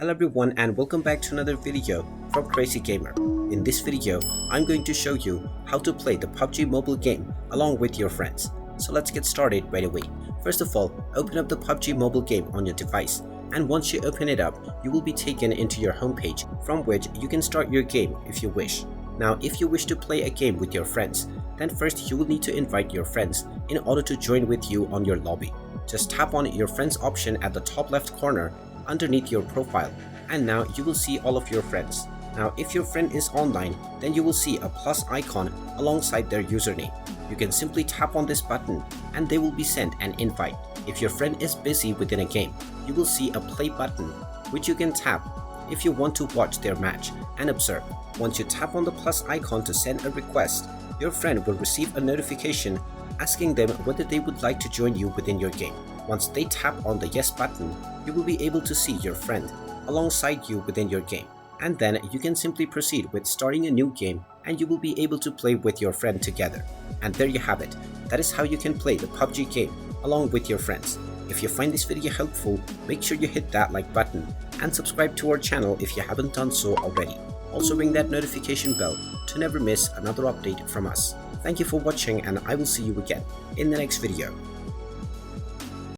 Hello everyone and welcome back to another video from Crazy Gamer. In this video, I'm going to show you how to play the PUBG Mobile game along with your friends. So let's get started right away. First of all, open up the PUBG Mobile game on your device, and once you open it up, you will be taken into your homepage from which you can start your game if you wish. Now, if you wish to play a game with your friends, then first you will need to invite your friends in order to join with you on your lobby. Just tap on your friends option at the top left corner underneath your profile, and now you will see all of your friends. Now if your friend is online, then you will see a plus icon alongside their username. You can simply tap on this button and they will be sent an invite. If your friend is busy within a game, you will see a play button which you can tap if you want to watch their match and observe. Once you tap on the plus icon to send a request, your friend will receive a notification asking them whether they would like to join you within your game. Once they tap on the yes button, you will be able to see your friend alongside you within your game. And then you can simply proceed with starting a new game and you will be able to play with your friend together. And there you have it. That is how you can play the PUBG game along with your friends. If you find this video helpful, make sure you hit that like button and subscribe to our channel if you haven't done so already. Also ring that notification bell to never miss another update from us. Thank you for watching and I will see you again in the next video.